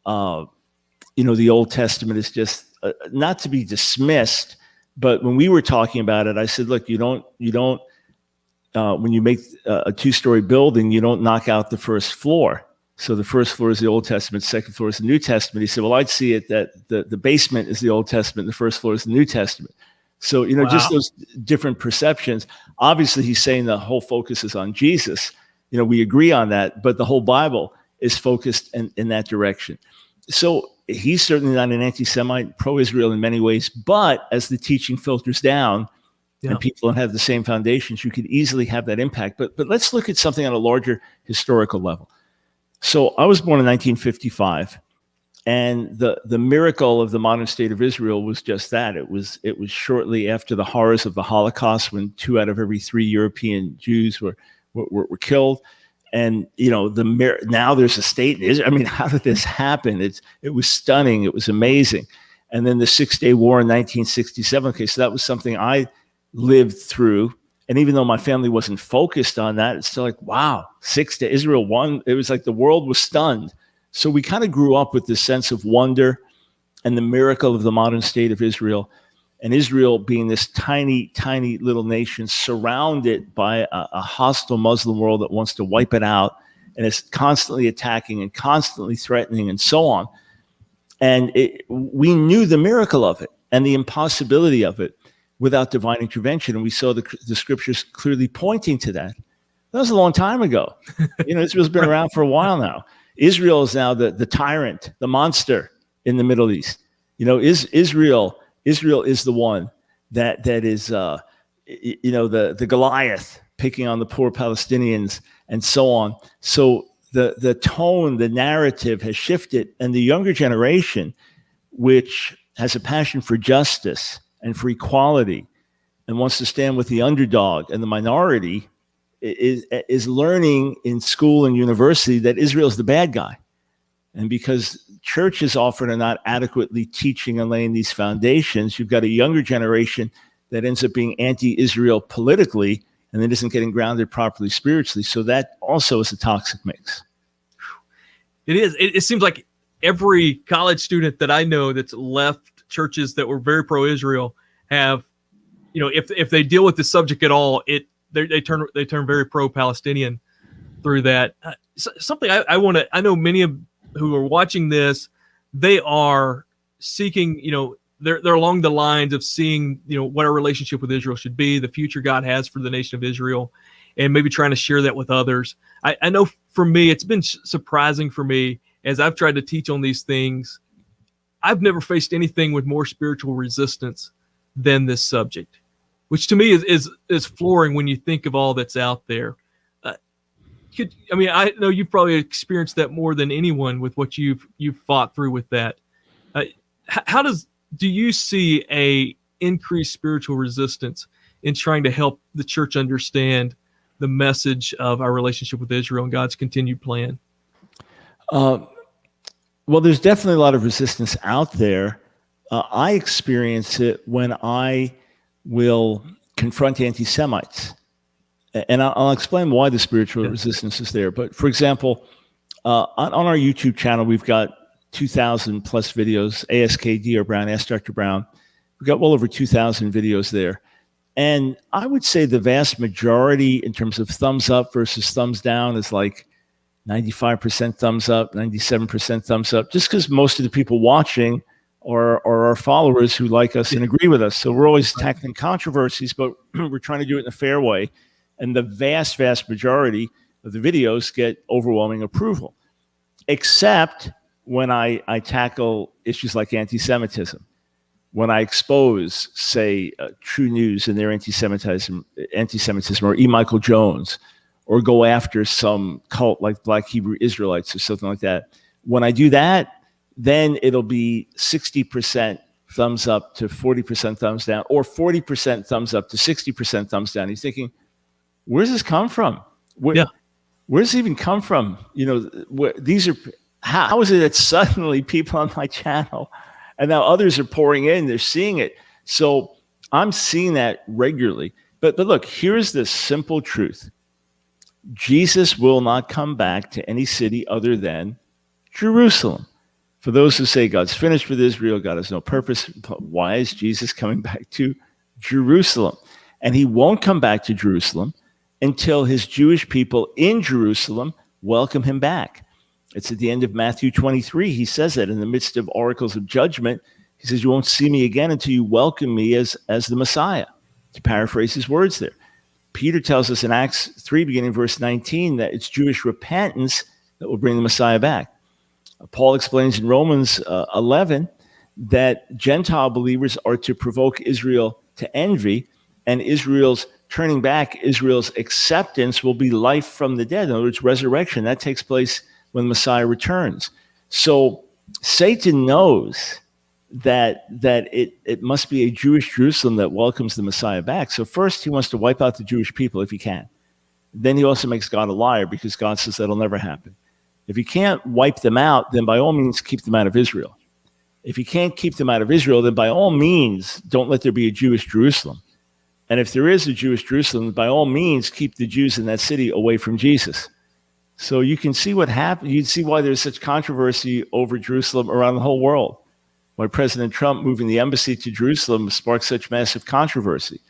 the Old Testament is just not to be dismissed. But when we were talking about it, I said, look, you don't when you make a two-story building, you don't knock out the first floor. So the first floor is the Old Testament, second floor is the New Testament. He said, well, I'd see it that the basement is the Old Testament, the first floor is the New Testament. So, just those different perceptions. Obviously, he's saying the whole focus is on Jesus. We agree on that, but the whole Bible is focused in that direction. So he's certainly not an anti-Semite, pro-Israel in many ways, but as the teaching filters down and people don't have the same foundations, you could easily have that impact. But let's look at something on a larger historical level. So I was born in 1955, and the miracle of the modern state of Israel was just that. It was shortly after the horrors of the Holocaust, when 2 out of every 3 European Jews were killed. And now there's a state in Israel. I mean, how did this happen? It was stunning. It was amazing. And then the 6-Day War in 1967. Okay, so that was something I lived through. And even though my family wasn't focused on that, it's still like, wow, 6 Day Israel won. It was like the world was stunned. So we kind of grew up with this sense of wonder and the miracle of the modern state of Israel. And Israel being this tiny, tiny little nation surrounded by a hostile Muslim world that wants to wipe it out, and is constantly attacking and constantly threatening and so on. And we knew the miracle of it and the impossibility of it without divine intervention. And we saw the scriptures clearly pointing to that. That was a long time ago. Israel's been around for a while now. Israel is now the tyrant, the monster in the Middle East. Israel is the one that is, the Goliath picking on the poor Palestinians and so on. So the tone, the narrative has shifted, and the younger generation, which has a passion for justice and for equality and wants to stand with the underdog and the minority, is learning in school and university that Israel is the bad guy. And because churches often are not adequately teaching and laying these foundations, you've got a younger generation that ends up being anti-Israel politically and then isn't getting grounded properly spiritually. So that also is a toxic mix. It is. It seems like every college student that I know that's left churches that were very pro-Israel have, if they deal with the subject at all, they turn very pro-Palestinian through that. Something I know many of who are watching this, they are seeking, they're along the lines of seeing, what our relationship with Israel should be, the future God has for the nation of Israel, and maybe trying to share that with others. I know for me, it's been surprising for me as I've tried to teach on these things. I've never faced anything with more spiritual resistance than this subject, which to me is flooring when you think of all that's out there. I know you've probably experienced that more than anyone with what you've fought through with that. How do you see a increased spiritual resistance in trying to help the church understand the message of our relationship with Israel and God's continued plan? Well, there's definitely a lot of resistance out there. I experience it when I will confront anti-Semites. And I'll explain why the spiritual resistance is there. But for example, on our YouTube channel, we've got 2,000 plus videos, AskDrBrown, Ask Dr. Brown. We've got well over 2,000 videos there. And I would say the vast majority in terms of thumbs up versus thumbs down is like 95% thumbs up, 97% thumbs up, just because most of the people watching are our followers who like us and agree with us. So we're always tackling controversies, but we're trying to do it in a fair way. And the vast, vast majority of the videos get overwhelming approval, except when I tackle issues like anti-Semitism. when I expose, say, True News and their anti-Semitism, or E. Michael Jones, or go after some cult like Black Hebrew Israelites or something like that, when I do that, then it'll be 60% thumbs up to 40% thumbs down, or 40% thumbs up to 60% thumbs down. He's thinking, where's this come from? Where's it even come from? How is it that suddenly people on my channel, and now others are pouring in, they're seeing it. So I'm seeing that regularly. But look, here's the simple truth. Jesus will not come back to any city other than Jerusalem. For those who say God's finished with Israel, God has no purpose, but why is Jesus coming back to Jerusalem? And he won't come back to Jerusalem until his Jewish people in Jerusalem welcome him back. It's at the end of Matthew 23. He says that in the midst of oracles of judgment. He says, you won't see me again until you welcome me as the Messiah, to paraphrase his words there. Peter tells us in Acts 3, beginning verse 19, that it's Jewish repentance that will bring the Messiah back. Paul explains in Romans 11 that Gentile believers are to provoke Israel to envy, and Israel's turning back, Israel's acceptance will be life from the dead. In other words, resurrection. That takes place when the Messiah returns. So Satan knows that it must be a Jewish Jerusalem that welcomes the Messiah back. So first he wants to wipe out the Jewish people if he can. Then he also makes God a liar, because God says that'll never happen. If he can't wipe them out, then by all means keep them out of Israel. If he can't keep them out of Israel, then by all means don't let there be a Jewish Jerusalem. And if there is a Jewish Jerusalem, by all means keep the Jews in that city away from Jesus. So you can see what happened. You can see why there's such controversy over Jerusalem around the whole world. Why President Trump moving the embassy to Jerusalem sparked such massive controversy.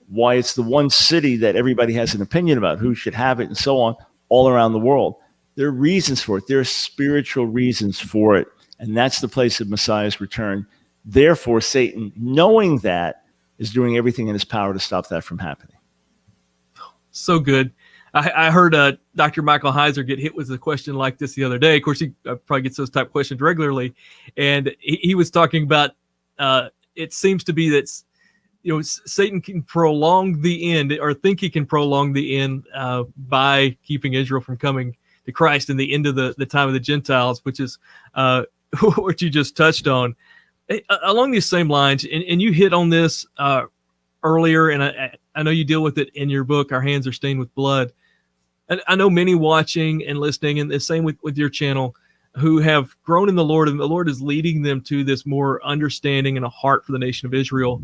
Why it's the one city that everybody has an opinion about, who should have it and so on, all around the world. There are reasons for it. There are spiritual reasons for it. And that's the place of Messiah's return. Therefore, Satan, knowing that, is doing everything in his power to stop that from happening. So good. I heard Dr. Michael Heiser get hit with a question like this the other day. Of course, he probably gets those type of questions regularly. And he was talking about, it seems to be that, Satan can prolong the end, or think he can prolong the end by keeping Israel from coming to Christ in the end of the time of the Gentiles, which is what you just touched on. Along these same lines, and you hit on this earlier, and I know you deal with it in your book, Our Hands Are Stained with Blood. And I know many watching and listening, and the same with your channel, who have grown in the Lord, and the Lord is leading them to this more understanding and a heart for the nation of Israel.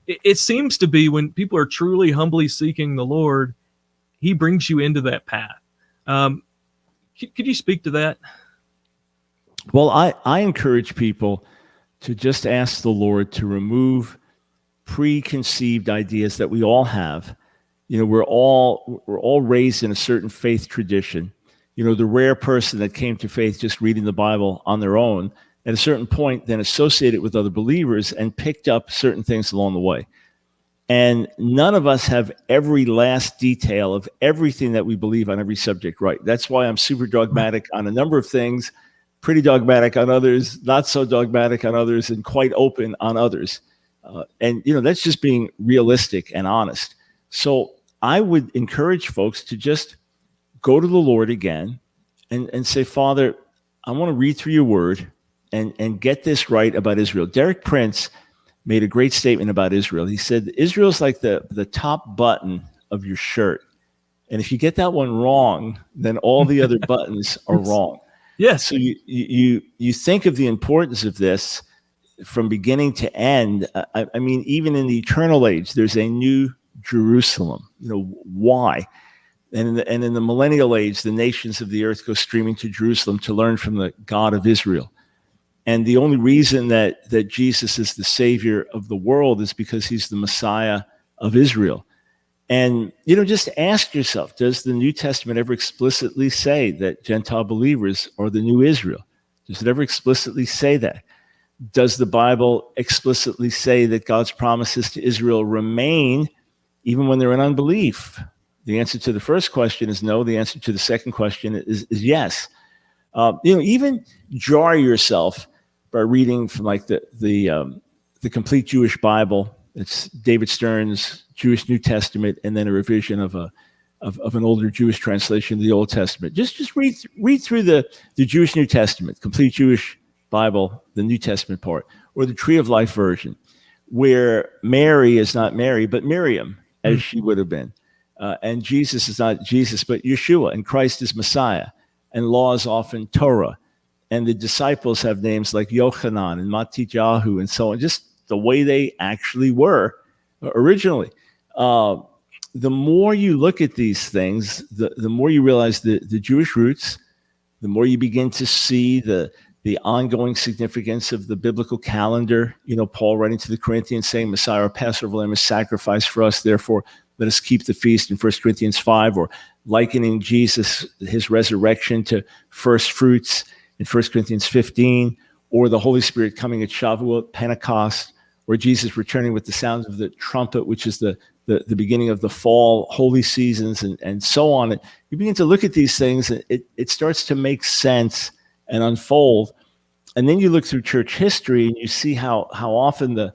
It seems to be when people are truly humbly seeking the Lord, he brings you into that path. Could you speak to that? Well, I encourage people to just ask the Lord to remove preconceived ideas that we all have. We're all raised in a certain faith tradition. The rare person that came to faith just reading the Bible on their own, at a certain point, then associated with other believers and picked up certain things along the way. And none of us have every last detail of everything that we believe on every subject right. That's why I'm super dogmatic on a number of things, pretty dogmatic on others, not so dogmatic on others, and quite open on others. And that's just being realistic and honest. So I would encourage folks to just go to the Lord again and say, Father, I want to read through your word and get this right about Israel. Derek Prince made a great statement about Israel. He said, Israel's like the top button of your shirt. And if you get that one wrong, then all the other buttons are wrong. Yes. So you think of the importance of this from beginning to end. I mean, even in the eternal age, there's a new Jerusalem. Why? And in the millennial age, the nations of the earth go streaming to Jerusalem to learn from the God of Israel. And the only reason that Jesus is the Savior of the world is because he's the Messiah of Israel. And, just ask yourself, does the New Testament ever explicitly say that Gentile believers are the new Israel? Does it ever explicitly say that? Does the Bible explicitly say that God's promises to Israel remain even when they're in unbelief? The answer to the first question is no. The answer to the second question is yes. Even jar yourself by reading from like the the complete Jewish Bible. It's David Stern's Jewish New Testament, and then a revision of an older Jewish translation of the Old Testament. Just read through the Jewish New Testament, complete Jewish Bible, the New Testament part, or the Tree of Life version, where Mary is not Mary, but Miriam, as she would have been. And Jesus is not Jesus, but Yeshua, and Christ is Messiah. And law is often Torah. And the disciples have names like Yochanan and Matityahu and so on, just the way they actually were originally. The more you look at these things, the more you realize the Jewish roots, the more you begin to see the ongoing significance of the biblical calendar. You know, Paul writing to the Corinthians saying, Messiah, our Passover lamb, is sacrificed for us. Therefore, let us keep the feast in 1 Corinthians 5, or likening Jesus, his resurrection, to first fruits in 1 Corinthians 15, or the Holy Spirit coming at Shavuot, Pentecost, or Jesus returning with the sound of the trumpet, which is the beginning of the fall, holy seasons, and so on. And you begin to look at these things, and it starts to make sense and unfold. And then you look through church history, and you see how often the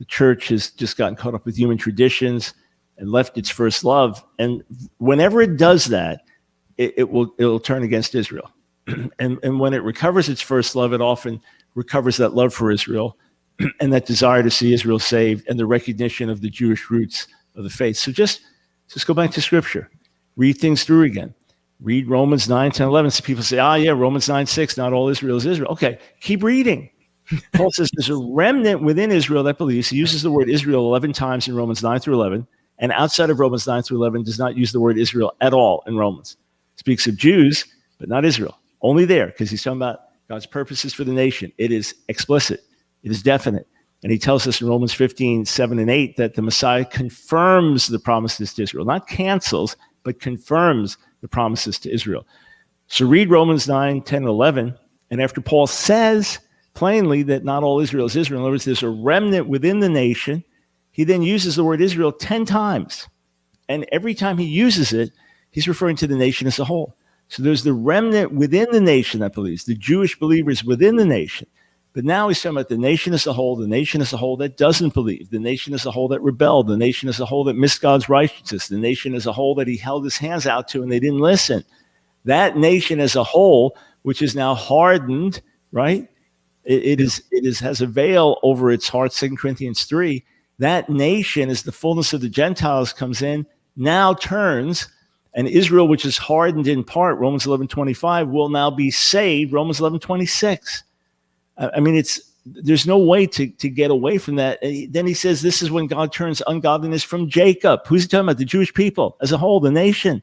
church has just gotten caught up with human traditions and left its first love. And whenever it does that, it'll turn against Israel. And when it recovers its first love, it often recovers that love for Israel and that desire to see Israel saved and the recognition of the Jewish roots of the faith. So just go back to Scripture. Read things through again. Read Romans 9, 10, 11. So people say, Romans 9, 6, not all Israel is Israel. Okay, keep reading. Paul says there's a remnant within Israel that believes. He uses the word Israel 11 times in Romans 9 through 11. And outside of Romans 9 through 11, does not use the word Israel at all in Romans. Speaks of Jews, but not Israel. Only there, because he's talking about God's purposes for the nation. It is explicit. It is definite. And he tells us in Romans 15, 7 and 8, that the Messiah confirms the promises to Israel. Not cancels, but confirms the promises to Israel. So read Romans 9, 10, and 11. And after Paul says plainly that not all Israel is Israel, in other words, there's a remnant within the nation, he then uses the word Israel 10 times. And every time he uses it, he's referring to the nation as a whole. So there's the remnant within the nation that believes, the Jewish believers within the nation. But now he's talking about the nation as a whole, the nation as a whole that doesn't believe, the nation as a whole that rebelled, the nation as a whole that missed God's righteousness, the nation as a whole that he held his hands out to and they didn't listen. That nation as a whole, which is now hardened, right? It has a veil over its heart, 2 Corinthians 3. That nation, as the fullness of the Gentiles comes in, now turns, and Israel, which is hardened in part, Romans 11:25, will now be saved, Romans 11:26. I mean, there's no way to get away from that. Then he says this is when God turns ungodliness from Jacob. Who's he talking about? The Jewish people as a whole, the nation.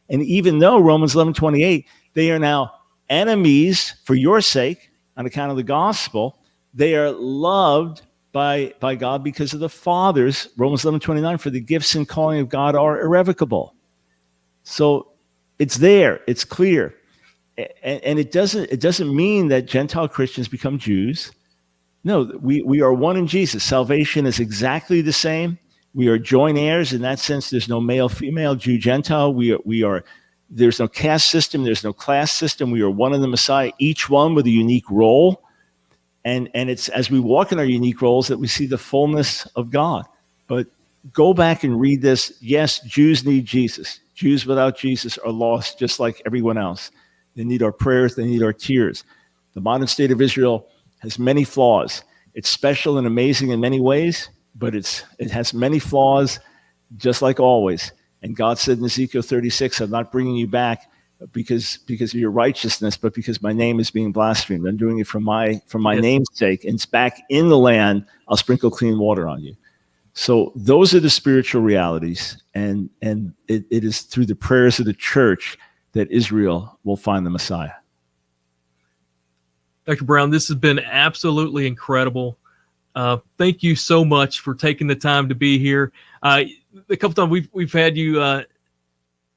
And even though, Romans 11:28, they are now enemies for your sake on account of the gospel, they are loved by God because of the fathers, Romans 11:29, for the gifts and calling of God are irrevocable. So it's there, it's clear. And it doesn't mean that Gentile Christians become Jews. No, we are one in Jesus. Salvation is exactly the same. We are joint heirs. In that sense, there's no male, female, Jew, Gentile. There's no caste system. There's no class system. We are one in the Messiah, each one with a unique role. And it's as we walk in our unique roles that we see the fullness of God. But go back and read this. Yes, Jews need Jesus. Jews without Jesus are lost just like everyone else. They need our prayers. They need our tears. The modern state of Israel has many flaws. It's special and amazing in many ways, but it has many flaws just like always. And God said in Ezekiel 36, I'm not bringing you back because of your righteousness, but because my name is being blasphemed. I'm doing it for my name's sake. And it's back in the land. I'll sprinkle clean water on you. So those are the spiritual realities. And it is through the prayers of the church that Israel will find the Messiah. Dr. Brown, this has been absolutely incredible. Thank you so much for taking the time to be here. A couple times we've had you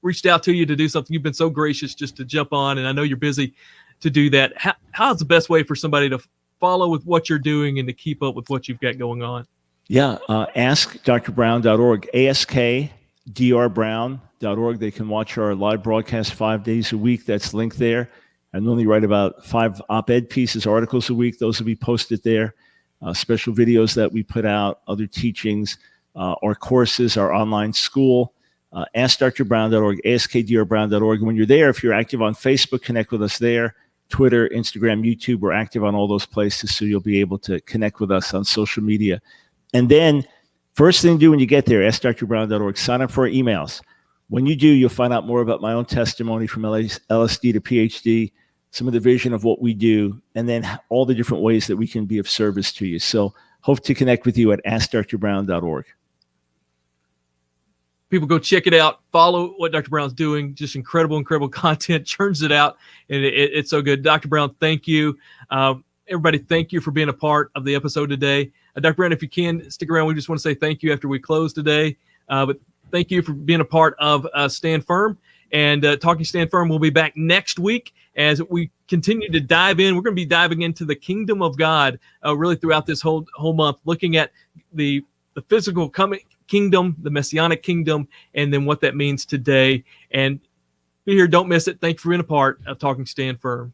reached out to you to do something. You've been so gracious just to jump on, and I know you're busy to do that. How's the best way for somebody to follow with what you're doing and to keep up with what you've got going on? Yeah, AskDrBrown.org, AskDrBrown.org. They can watch our live broadcast 5 days a week. That's linked there. I normally write about 5 op-ed pieces, articles a week. Those will be posted there. special videos that we put out, other teachings, our courses, our online school. AskDrBrown.org, AskDrBrown.org. When you're there, if you're active on Facebook, connect with us there. Twitter, Instagram, YouTube, we're active on all those places, so you'll be able to connect with us on social media. And then, first thing to do when you get there, AskDrBrown.org, sign up for our emails. When you do, you'll find out more about my own testimony from LSD to PhD, some of the vision of what we do, and then all the different ways that we can be of service to you. So hope to connect with you at AskDrBrown.org. People go check it out. Follow what Dr. Brown's doing. Just incredible content. Churns it out, and it's so good. Dr. Brown, thank you. Everybody, thank you for being a part of the episode today. Dr. Brown, if you can stick around, we just want to say thank you after we close today. But thank you for being a part of Stand Firm. And Talking Stand Firm will be back next week as we continue to dive in. We're going to be diving into the kingdom of God really throughout this whole month, looking at the physical coming kingdom, the Messianic kingdom, and then what that means today. And be here, don't miss it. Thank you for being a part of Talking Stand Firm.